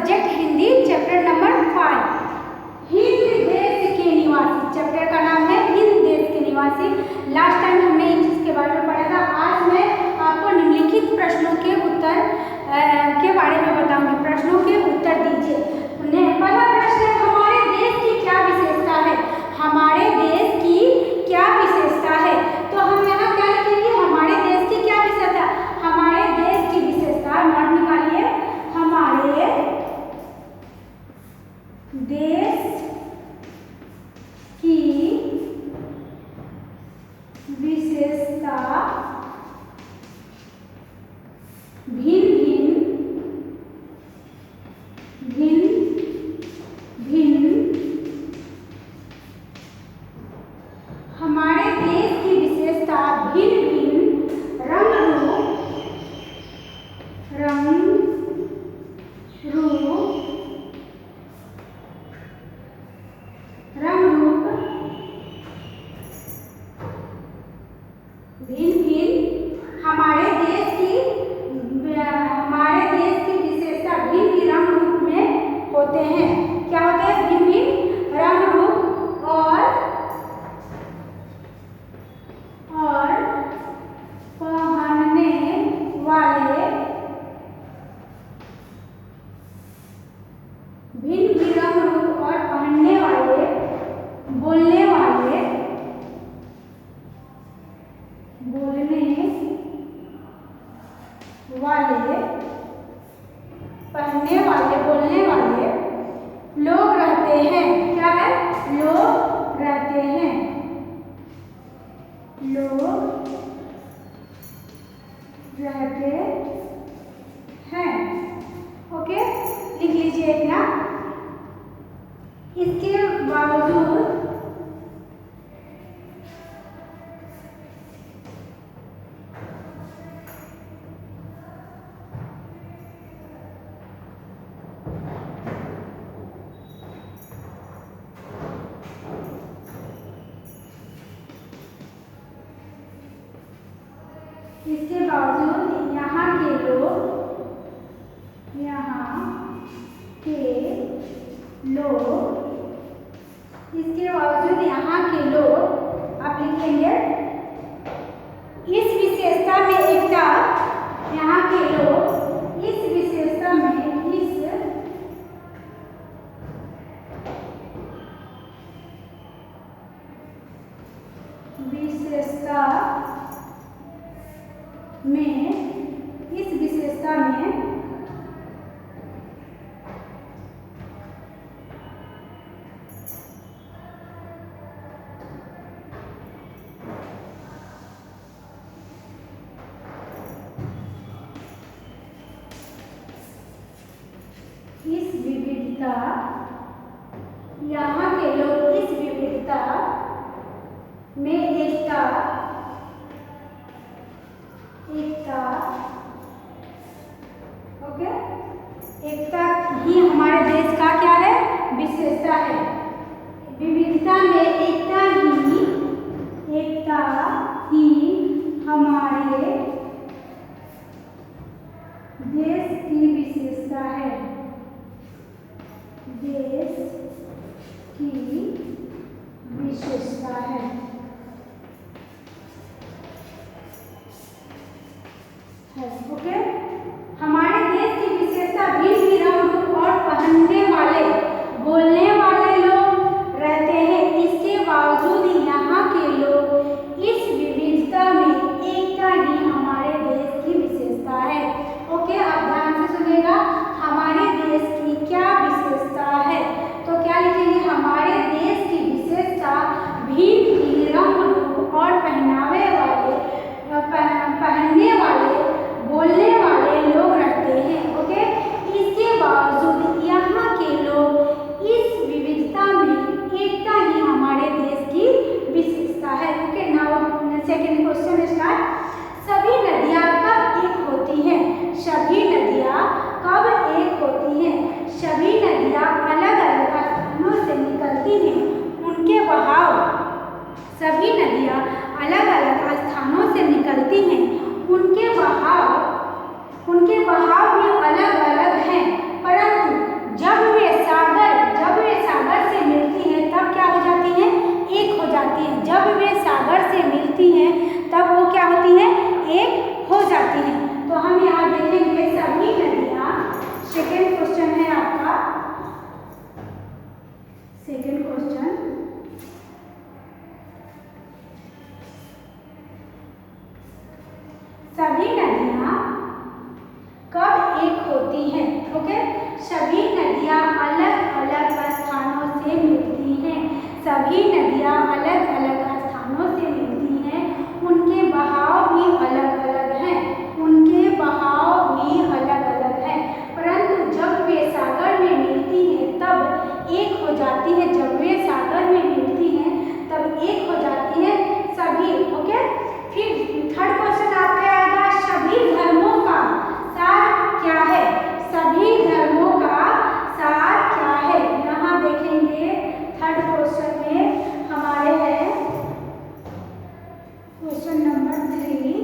Subject Hindi, chapter number 5, Hind देश के निवासी। चैप्टर का नाम है हिंद देश के निवासी। लास्ट टाइम हमने इन चीज के बारे में पढ़ा था। आज मैं आपको निम्नलिखित प्रश्नों के उत्तर के बारे में बताऊंगी। प्रश्नों के उत्तर दीजिए। पहला प्रश्न है, हमारे देश की क्या विशेषता है? हमारे देश की क्या विशेषता है? तो हम यहाँ क्या लिखेंगे? हमारे देश की क्या विशेषता? हमारे देश की विशेषता नोट निकालिए। हमारे देश की विशेषता भिन्न हमारे देश की विशेषता भिन्न रंग रूप हमारे देश की विशेषता भिन्न रंग रूप में होते हैं। क्या होते हैं? भिन्न रंग रूप और पहनने वाले भिन्न रंग रूप और पहनने वाले, बोलने वाले पहनने वाले, बोलने वाले लोग रहते हैं। क्या है? लोग रहते हैं। ओके, लिख लीजिए इतना। इसके बावजूद यहाँ के लोग आप लिखेंगे इस विशेषता में एकता। यहाँ के लोग इस विशेषता में यहाँ के लोग इस विविधता में एकता ओके, एकता ही हमारे देश का क्या है? विशेषता है। विविधता में एकता ही हमारे देश की विशेषता है। ओके, हमारे देश की विशेषता भिन्न रंग रूप और पहनने वाले, बोलने वाले लोग रहते हैं। इसके बावजूद यहाँ के लोग इस विविधता में एकता ही हमारे देश की विशेषता है। ओके, आप ध्यान से सुनिएगा। हमारे देश की क्या विशेषता है? तो क्या लिखेंगे? हमारे देश की विशेषता भिन्न रंग रूप और पहनने वाले, बोलने एक हो जाती हैं। तो हम यहाँ देखेंगे सभी नदियाँ, सेकेंड क्वेश्चन है आपका, सेकेंड क्वेश्चन, सभी नदियाँ कब एक होती हैं? ओके, सभी नदियाँ अलग अलग स्थानों से मिलती हैं, सभी नदियाँ अलग अलग स्थानों से मिलती हैं, उनके बहाव भी अलग अलग हैं, उनके बहाव भी अलग अलग हैं, परंतु जब वे सागर में मिलती हैं तब एक हो जाती है, जब वे सागर में मिलती हैं तब एक हो जाती है सभी। ओके, फिर थर्ड क्वेश्चन आपका आएगा, सभी धर्मों का सार क्या है? सभी धर्मों का सार क्या है? यहाँ देखेंगे थर्ड क्वेश्चन में हमारे है क्वेश्चन नंबर 3,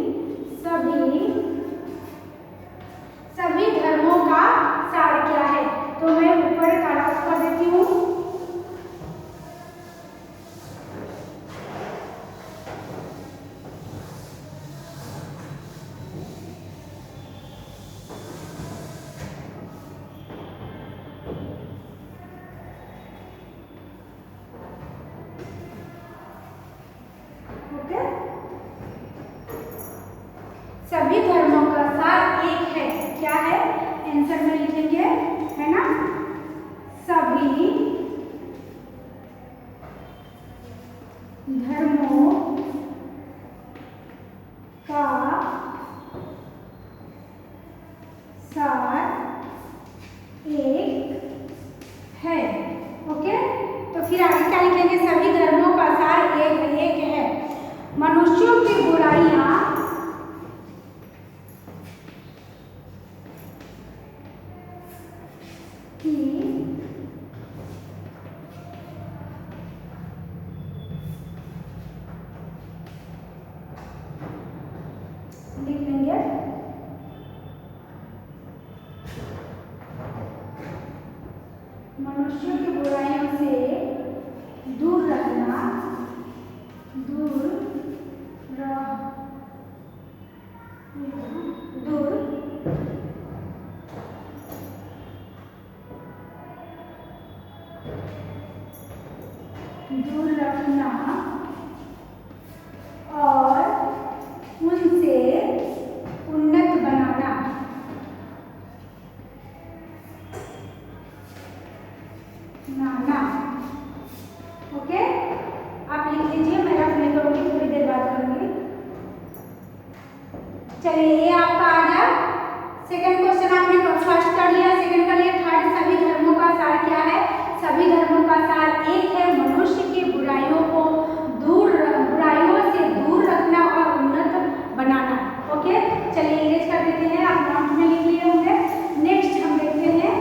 सभी धर्मों का सार क्या है? तो मैं ऊपर काला कर देती हूँ। ओके, सभी धर्मों का सार एक है, क्या है? आंसर में लिखेंगे, है ना, सभी धर्मों का सार एक है। ओके, तो फिर आगे क्या लिखेंगे? सभी धर्मों का सार एक है, मनुष्यों की बुराइयां लिख लेंगे, मनुष्यों की बुराइयों से दूर रहना, दूर रखना और उनसे उन्नत बनाना। ओके, आप लिख लीजिए, मैं रख नहीं करूँगी, थोड़ी देर बात करूँगी। चलिए, ये आपका आ गया सेकंड क्वेश्चन, आपने फर्स्ट कर लिया, सेकंड कर लिया, थर्ड, सभी धर्मों का सार क्या है? सभी धर्मों का सार एक है, मनुष्य की बुराइयों से दूर रखना और उन्नत बनाना। ओके, चलिए इरेज कर देते हैं, आप नोट में लिख लिए होंगे। नेक्स्ट हम देखते हैं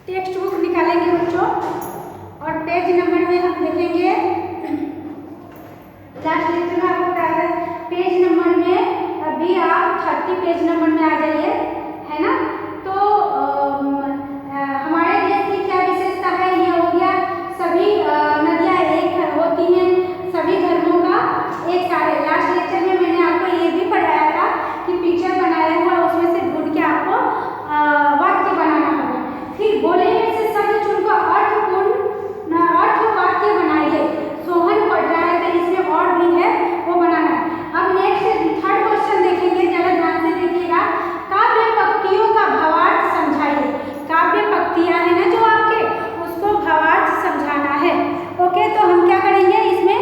टेक्स्ट बुक निकालेंगे बच्चों, और पेज नंबर में हम देखेंगे, लास्ट लेक्चर में आपको बताया है पेज नंबर में, अभी आप 30 पेज नंबर में आ जाइए, है ना। तो हमारे देश की क्या विशेषता है? ये हो गया सभी नदियाँ एक होती हैं, सभी धर्मों का एक सार है। लास्ट लेक्चर में मैंने आपको ये भी पढ़ाया था कि पिक्चर बनाया था, उसमें से ढूंढ के आपको वाक्य बनाना होगा, फिर बोले में से शब्द चुनकर अर्थ वाक्य बनाइए। सोहन पढ़ रहा है तो इसमें और भी है, वो बनाना है। अब नेक्स्ट थर्ड क्वेश्चन देखेंगे, जरा ध्यान से देखिएगा, काव्य पंक्तियों का भावार्थ समझाइए। काव्य पंक्तियां है ना जो आपके, उसको भावार्थ समझाना है। ओके, तो हम क्या करेंगे इसमें,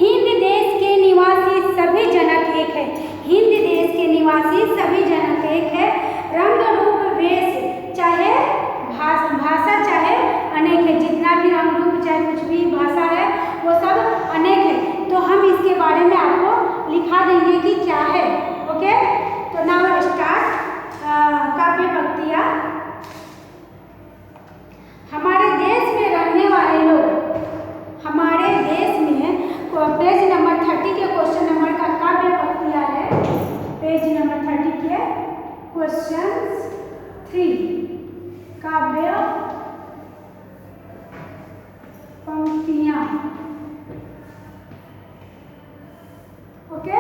हिंद देश के निवासी सभी जनक एक है, हिंद देश के निवासी सभी जनक एक है, रंग रूप वेश चाहे भाषा चाहे अनेक है, जितना भी रंग रूप चाहे कुछ भी भाषा है वो सब अनेक है। तो हम इसके बारे में आपको लिखा देंगे कि क्या है। ओके, तो नाउ स्टार्ट काव्य पंक्तियाँ। हमारे देश में रहने वाले लोग ओके,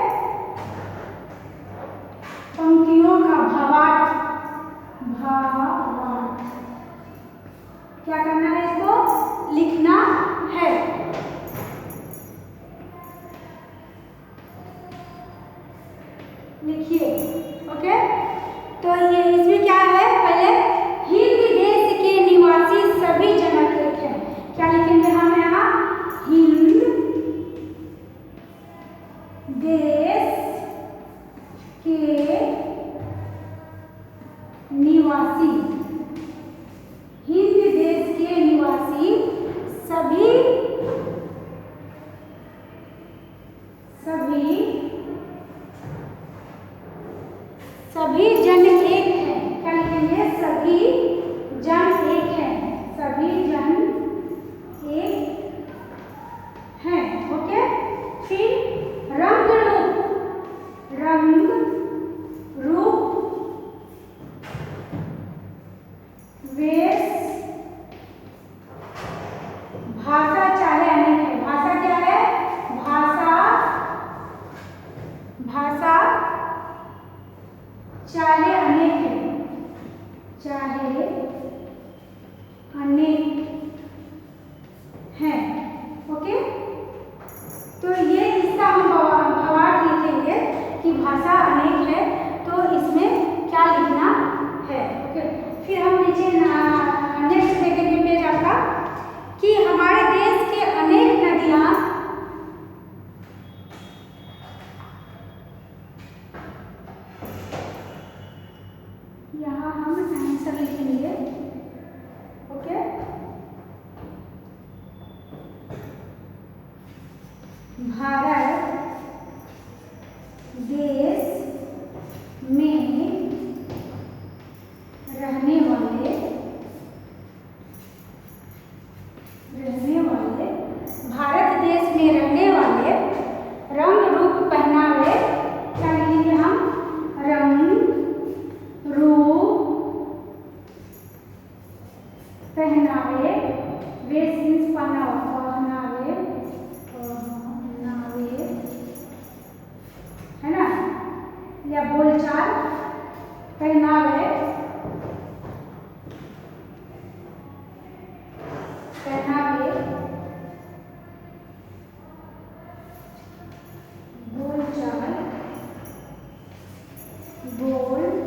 पंक्तियों का भावार्थ, भावार्थ क्या करना है, इसको लिखना है। लिखिए। ओके, तो ये इसमें क्या है, पहले हिंद देश के निवासी सभी जनक एक है। क्या लिखेंगे हम यहाँ, हिंद देश के निवासी, हिंद देश के निवासी सभी जन एक है। क्या लिखेंगे, सभी जन एक है, सभी जन एक है। ओके, फिर रंग रूप वेश भाषा चाहे अनेक है। भाषा क्या है, भाषा चाहे अनेक है, चाहे अनेक है। ओके, तो ये इसका हम भावार्थ लिखेंगे कि भाषा अनेक है, तो इसमें क्या लिखना है। ओके, फिर हम नीचे नेक्स्ट देखेंगे पेज आपका कि हमारे देश के अनेक नदियां यहाँ हम आंसर लिखेंगे। ओके, भारत देश में रहने वाले भारत देश में रहने वाले रंग रूप पहनावे, क्या लिखेंगे हम, रंग रूप पहनावे, वेश पहनावे है ना, या बोलचाल, पहनावे बोलचाल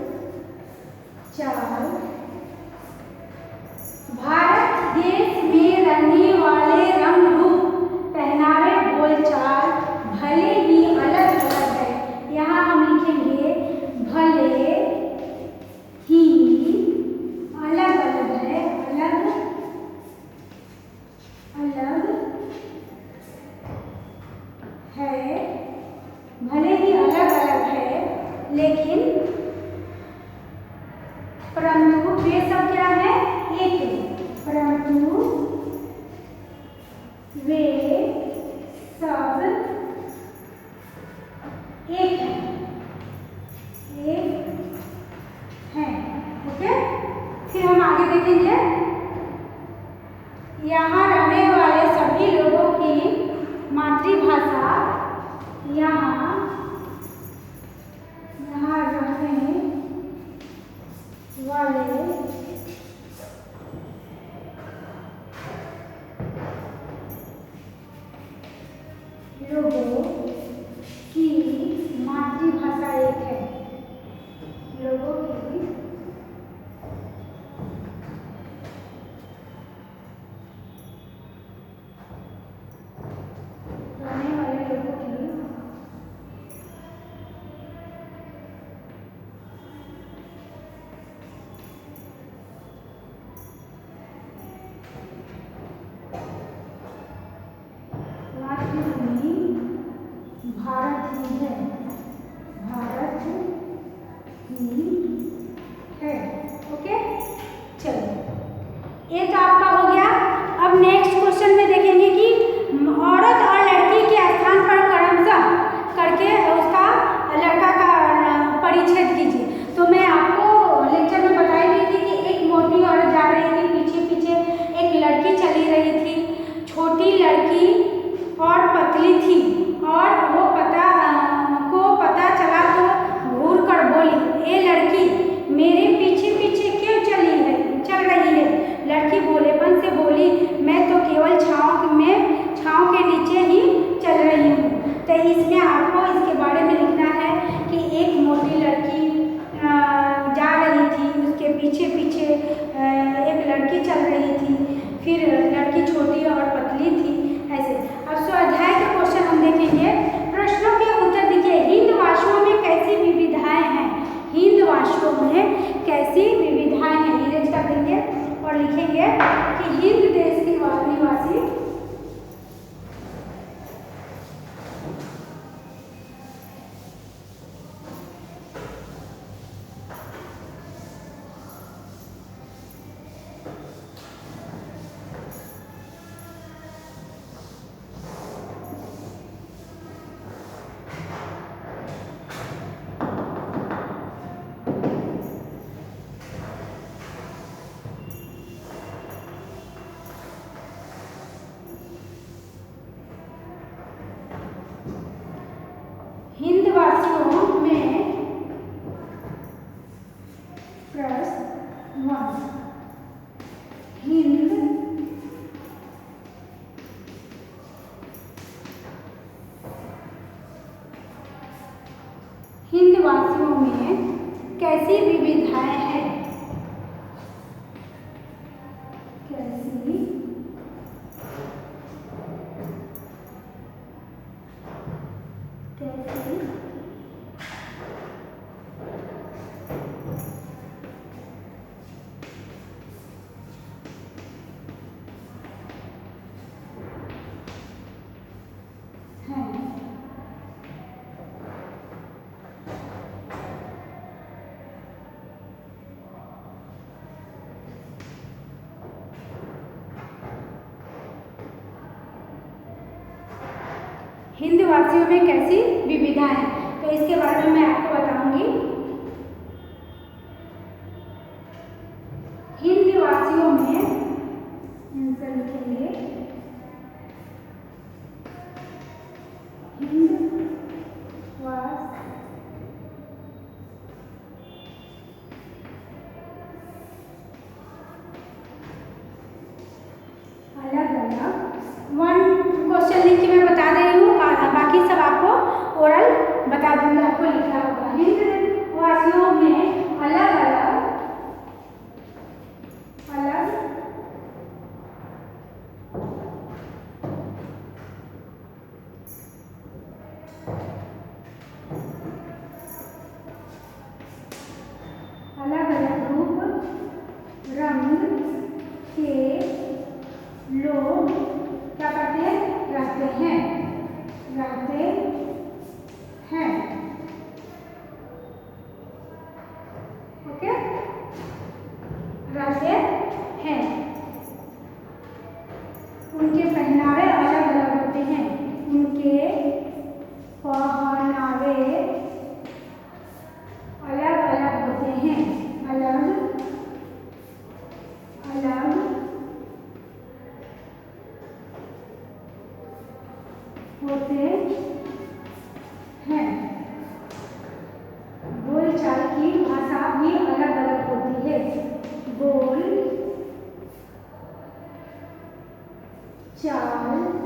भारत देश में रहने वाले रंग रूप पहनावे बोलचाल भले ही अलग अलग है। यहाँ हम लिखेंगे भले ही अलग अलग है, अलग है, भले ही अलग अलग है, लेकिन परंतु वे सब क्या है, एक है। परंतु वे सब एक है, एक है। ओके, फिर हम आगे देखेंगे, यहाँ रहने वाले सभी लोगों की मातृभाषा, यहाँ रहने वाले लोगों की मातृभाषा एक है, लोगों की रहने वाले लोगों की मातृभूमि भारत ही है, भारत लड़की और पतली थी और वो पता चला तो घूर कर बोली, ए लड़की, मेरे पीछे पीछे क्यों चल रही है? लड़की भोलेपन से बोली, मैं तो केवल छाँव के नीचे ही चल रही हूँ। तो इसमें आपको इसके बारे में लिखना है कि एक मोटी लड़की जा रही थी, उसके पीछे पीछे एक लड़की चल रही थी, फिर लड़की छोटी और पतली थी, ऐसे। अब स्वाध्याय के क्वेश्चन हम देखेंगे। प्रश्नों के उत्तर देखिए। हिंदवासियों में कैसी विविधताएं हैं? हिंदवासियों में कैसी विविधताएं हैं? इरेज कर देंगे और लिखेंगे कि हिंद देश के निवासी हिंदवासियों में हिंदवासियों में कैसी विविधताएं हैं? हिंदवासियों में कैसी विविधताएं हैं, तो इसके बारे में मैं आपको बताऊंगी। हिंदवासियों में आंसर लिखेंगे, अलग अलग। वन क्वेश्चन लिख के मैं बता दे रही हूँ, बाकी सब आपको ओरल बता दूंगी, आपको लिखना होगा। हिंदवासियों में अलग अलग रूप रंग के लोग क्या करते हैं? रहते हैं। ओके, रहते हैं। उनके पहनावे अलग अलग होते हैं। उनके पहनावे अलग अलग होते हैं। अलग होते हैं। बोलचाल की भाषा भी अलग अलग होती है। बोल चाल की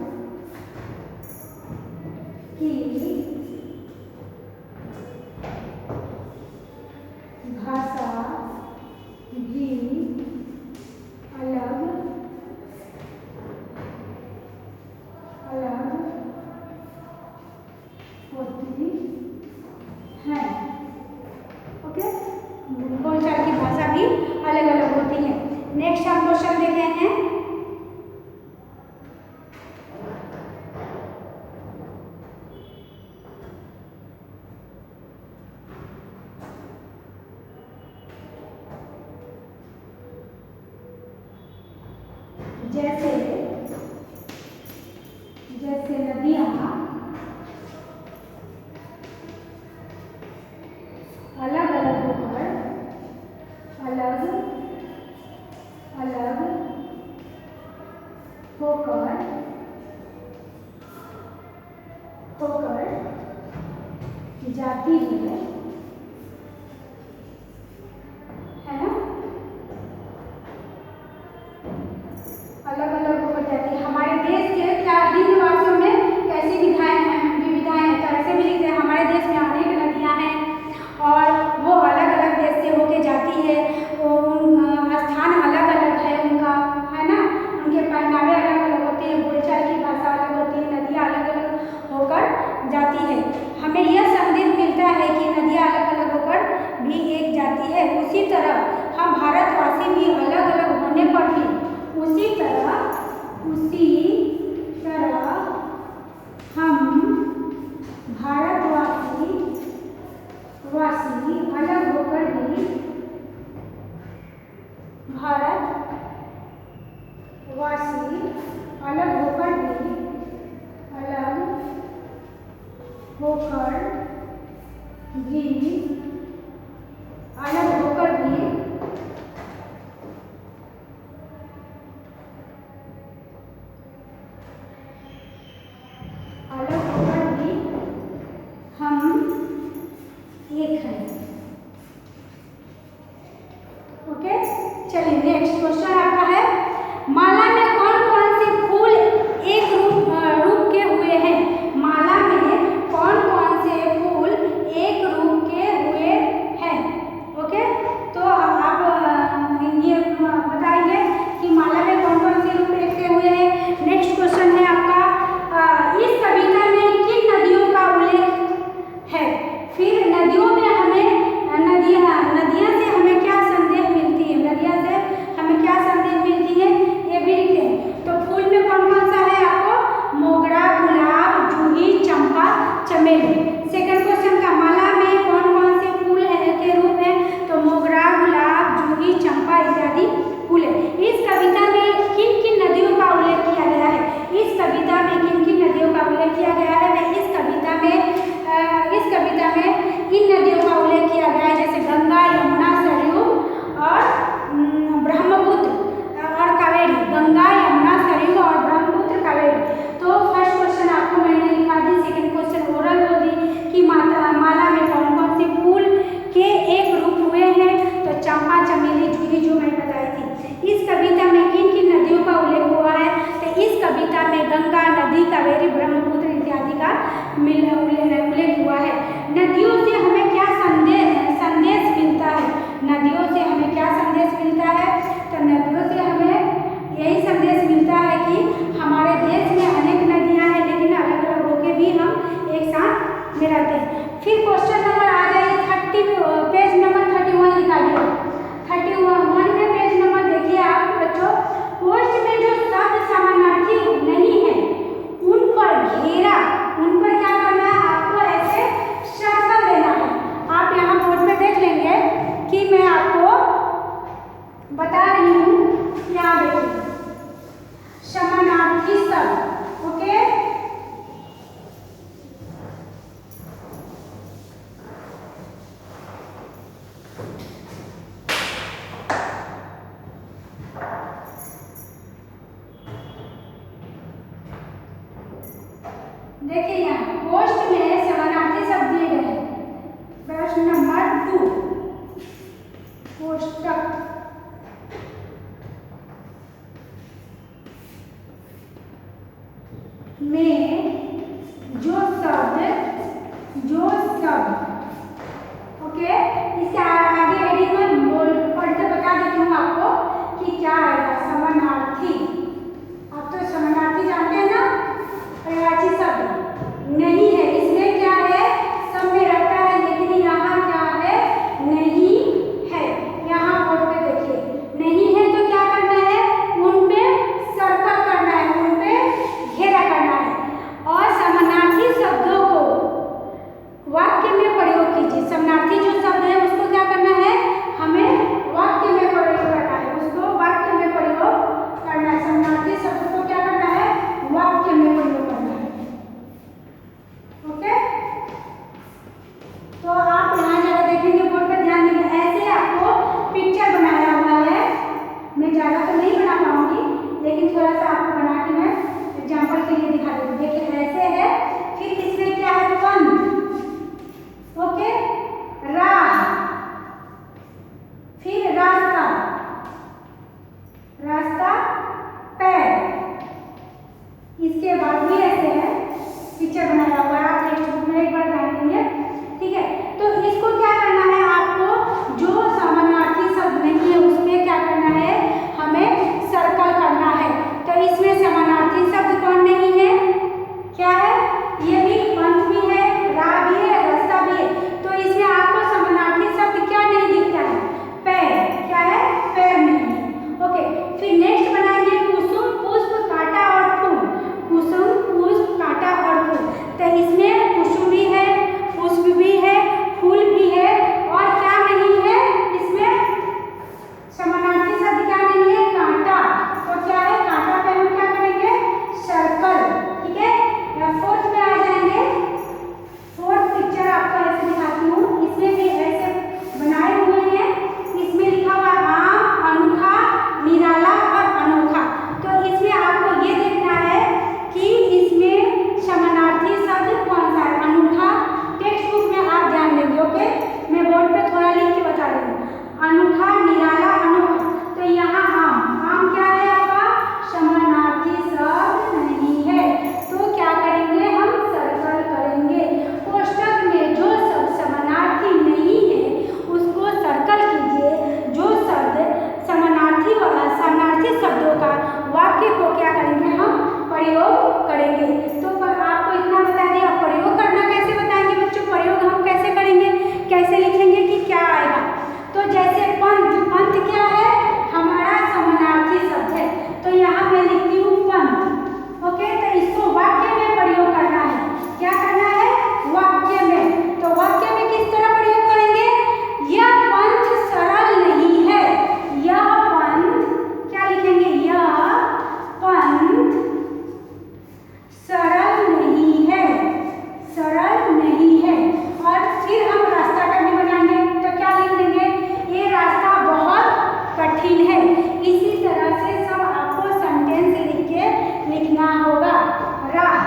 भाषा भी अलग होती है। ओके, बोलचाल की भाषा भी अलग अलग होती है। नेक्स्ट हम क्वेश्चन देख रहे हैं। जैसे नदियाँ अलग अलग होकर अलग अलग जाती है ना, अलग अलग होकर जाती है। हमारे देश के क्या हिंद वासियों में कैसी विविधताएं हैं, तो ऐसे भी लिखते हैं हमारे देश में अनेक नदियां हैं और वो अलग अलग देश से होके जाती है, स्थान अलग अलग है उनका, है ना, उनके पहनावे अलग अलग होते हैं, बोलचाल की भाषा अलग होती है, नदियाँ अलग अलग होकर जाती है। हमें यह संदेश मिलता है कि नदियाँ अलग अलग होकर भी एक जाती है। उसी तरह हम भारतवासी भी अलग अलग होने पर भी उसी तरह हम भारतवासी अलग होकर भी हम एक हैं। ओके, चलिए नेक्स्ट क्वेश्चन आपका है, माला में कौन कौन से फूल एक रूप के हुए हैं? माला में कौन कौन से फूल एक रूप के हुए हैं? ओके, तो आप ये बताइए कि माला में कौन कौन से रूप एक के हुए हैं। नेक्स्ट क्वेश्चन है आपका, इस कविता में किन नदियों का उल्लेख है? फिर नदियों में हमें नदियाँ से हमें क्या संदेश मिलती है, नदियाँ से हमें क्या संदेश मिलती है, ये भी लिखते हैं। तो फूल में कौन कौन सा है आपको? मोगरा, गुलाब, जूही, चंपा, चमेली। सेकंड क्वेश्चन का, माला में कौन कौन से फूल के रूप हैं? तो मोगरा, गुलाब, जूही, चंपा इत्यादि फूल है। इस कविता में किन किन नदियों का उल्लेख किया गया है? इस कविता में किन किन नदियों का उल्लेख किया गया है? इस कविता में इन नदियों का उल्लेख किया गया है, जैसे गंगा, यमुना, सरयू और ब्रह्मपुत्र और कावेरी। गंगा, यमुना, सरयू और ब्रह्मपुत्र, कावेरी। तो फर्स्ट क्वेश्चन आपको मैंने लिखा दी, सेकंड क्वेश्चन ओरल होगी कि माला में कौन कौन से फूल के एक रूप हुए हैं? तो चंपा, चमेली, जूही जो मैं बताई थी। इस कविता में किन किन नदियों का उल्लेख हुआ है? तो इस कविता में गंगा नदी, कावेरी, ब्रह्मपुत्र इत्यादि का उल्लेख हुआ है। नदियों से हमें क्या संदेश मिलता है? नदियों से हमें क्या संदेश मिलता है? तो नदियों से हमें यही संदेश मिलता है कि हमारे देश में अनेक नदियां हैं, लेकिन अलग अलग होकर भी हम एक साथ में रहते हैं। फिर क्वेश्चन नंबर आ जाइए 30, पेज नंबर 31 निकालिए। 31 में पेज नंबर देखिए आप बच्चों, पोस्ट में जो शब्द समानार्थी नहीं है उन पर घेरा, उन पर क्या करना है आपको? ऐसे सर्कल देना है। आप यहाँ बोर्ड में देख लेंगे कि मैं आपको बता रही हूँ, यहाँ देखिए समानार्थी शब्द। ओके, देखिए यहाँ पोस्ट में समानार्थी शब्द दिए गए हैं। प्रश्न नंबर 2, पोस्टक में जो शब्द ओके, इसके आगे हेडिंग में पढ़ते बता देती हूँ आपको कि क्या आएगा। समानार्थी, आप तो समानार्थी जानते हैं ना, पर्यायवाची शब्द नहीं है, इसमें क्या है? सब में रहता है, लेकिन यहाँ क्या है? नहीं है। यहाँ बोर्ड पे देखिए नहीं है, तो क्या करना है? उन पे सर्कल करना है, उन पे घेरा करना है और समानार्थी शब्दों को वाक्य में प्रयोग कीजिए। समानार्थी जो शब्द है उसको क्या करना है? हमें वाक्य में प्रयोग करना है, उसको वाक्य में प्रयोग करना है। समानार्थी शब्द को क्या करना है? वाक्य में प्रयोग करना है। ओके, तो आप यहाँ जरा देखेंगे बोर्ड पर, ध्यान देंगे। ऐसे आपको पिक्चर बनाया हुआ है, मैं ज़्यादा तो नहीं बना पाऊंगी, लेकिन थोड़ा सा आपको बना के मैं एग्जाम्पल के लिए दिखा दूँगी। देखिए ऐसे है, फिर इसमें क्या है? फन। भाग भी ऐसे हैं, पिक्चर बनाया हुआ है, आप टेक्स्ट बुक में एक बार ध्यान देंगे, ठीक है। तो इसको क्या करना है, आपको जो समानार्थी शब्द नहीं है उसमें क्या करना है, हमें सर्कल करना है। तो इसमें समानार्थी शब्द कौन नहीं है, क्या है, ये भी पंथ भी है, राह भी है, रास्ता भी है। तो इसमें आपको समानार्थी शब्द क्या नहीं दिखता है, पैर, क्या है, पैर नहीं है। ओके, फिर नेक्स्ट बनाएंगे कुसुम पुष्प कांटा और फूल। कुसुम पुष्प कांटा और फूल, तो इसमें कुसुम भी है, पुष्प भी है, फूल भी है, और क्या नहीं है इसमें, समानार्थी शब्द क्या नहीं है, कांटा। तो क्या है, कांटा पे हम क्या करेंगे, सर्कल, ठीक है। फोर्थ में आ जाएंगे, फोर्थ पिक्चर आपको ऐसे दिखाती हूँ, इसमें भी ऐसे बनाए हुए हैं। इसमें लिखा हुआ आम, अनूठा, निराला और अनोखा। तो इसमें आपको ये देखना है कि इसमें समानार्थी शब्द कौन सा है, अनूठा। टेक्स्ट बुक में आप ध्यान देंगे, ओके, मैं बोर्ड पे थोड़ा लिख के बता रही हूँ, अनूठा, निराला, अनोखा। तो यहाँ आम, आम क्या है आपका, समानार्थी शब्द नहीं है। तो क्या करेंगे, हम सर्कल करेंगे। कोष्टक में जो शब्द समानार्थी नहीं है उसको सर्कल कीजिए। जो शब्द समानार्थी वाला, समानार्थी शब्दों का वाक्य को क्या करेंगे, हम प्रयोग करेंगे। तो पर आपको इतना बता दिया, प्रयोग करना कैसे बताएंगे बच्चों, प्रयोग हम कैसे करेंगे, कैसे लिखेंगे कि क्या आएगा। तो जैसे पंथ, पंथ क्या है, हमारा समानार्थी शब्द है। तो यहाँ मैं लिखती हूँ पंथ, ओके। तो इसको वाक्य में प्रयोग करना है, क्या करना है, वाक्य में। तो वाक्य में किस तरह प्रयोग करेंगे, यह पंथ सरल नहीं है, यह पंथ, क्या लिखेंगे, यह पंथ सरल नहीं है, सरल नहीं है। और फिर हम रास्ता का भी बनाएंगे, तो क्या लिख देंगे, ये रास्ता बहुत कठिन है। इसी तरह से सब आपको सेंटेंस लिख के लिखना होगा। राह,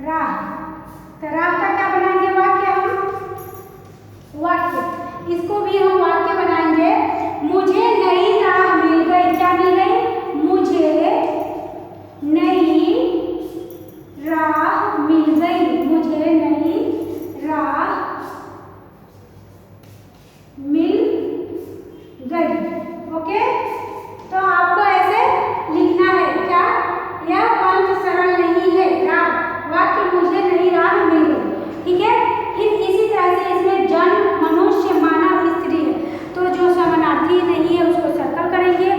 राह, तो राह का क्या बनाएंगे, वाक्य, हम वाक्य, इसको भी हम वाक्य बनाएंगे। मुझे नई राह मिल गई, क्या मिल गई, मुझे नई राह मिल गई, मुझे नई राह मिल गई, ओके। तो आपको ऐसे लिखना है, क्या, यह पंथ सरल नहीं है, राह, वाक्य, मुझे नई राह मिल गई, ठीक है। फिर इसी तरह से इसमें जन, मनुष्य, मानव, स्त्री है। तो जो समानार्थी नहीं है उसको सर्कल करेंगे,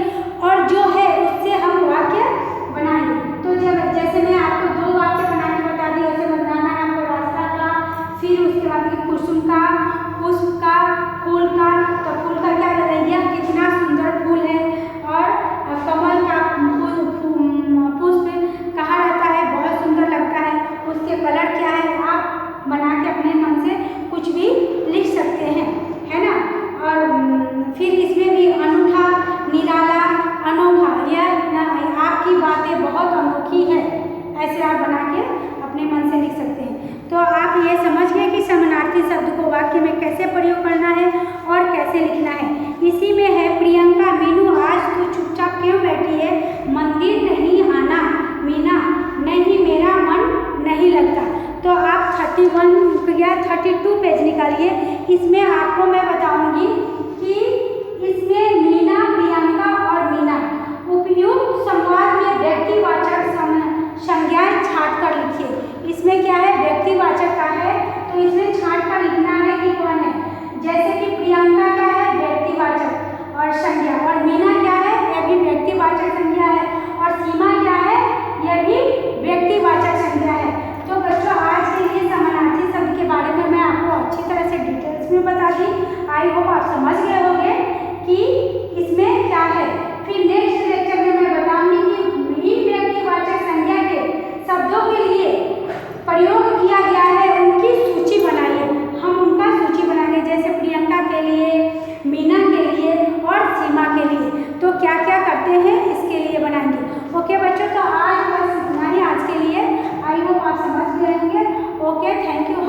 और जो है उससे हम वाक्य बनाएंगे। तो जब जैसे मैं आपको दो वाक्य बना के बता दी, ऐसे बनाना है आपको रास्ता का, फिर उसके बाद कुसुम का, पुष्प का, फूल का। तो फूल का क्या बताइए, कितना सुंदर फूल है, और कमल का पुष्प कहाँ रहता है, बहुत सुंदर लगता है, उसके कलर क्या है, आप बना के अपने मन से कुछ भी लिख सकते हैं, है ना। और फिर इसमें भी अनूठा, निराला, अनोखा, यह आपकी बातें बहुत अनोखी है, ऐसे आप बना के अपने मन से लिख सकते हैं। तो आप ये समझ गए कि समानार्थी शब्द को वाक्य में कैसे प्रयोग करना है और कैसे लिखना है। इसी में है, प्रियंका, मीनू आज तू चुपचाप क्यों बैठी है, मंदिर नहीं आना, मीना, नहीं मेरा मन नहीं लगता। तो आप 31 या 32 पेज निकालिए। इसमें आपको मैं बताऊंगी कि इसमें मीना, प्रियंका और मीना, उपयुक्त संवाद में व्यक्तिवाचक संज्ञाएं छांट कर लिखिए। इसमें क्या है, व्यक्तिवाचक का है, तो इसमें छांट कर लिखना है कि कौन है। जैसे कि प्रियंका क्या है, व्यक्तिवाचक और संज्ञा, और मीना क्या है, यह भी व्यक्तिवाचक संज्ञा है, और सीमा क्या है, यह भी व्यक्तिवाचक संज्ञा है। तो बच्चों आज के लिए समानार्थी शब्द के बारे में मैं आपको अच्छी तरह से डिटेल्स में बता दी। आई होप आप समझ गए होंगे कि इसमें क्या है। फिर नेक्स्ट लेक्चर में मैं बताऊंगी कि इन व्यक्तिवाचक संज्ञा के शब्दों के लिए प्रयोग किया गया है उनकी सूची बनाइए। हम उनका सूची बनाएंगे, जैसे प्रियंका के लिए, मीना के लिए और सीमा के लिए। तो क्या क्या करते हैं इसके लिए बनाएंगे। ओके बच्चों, तो आज बस इतना ही आज के लिए। आई होप आप समझ गए होंगे। Okay, thank you.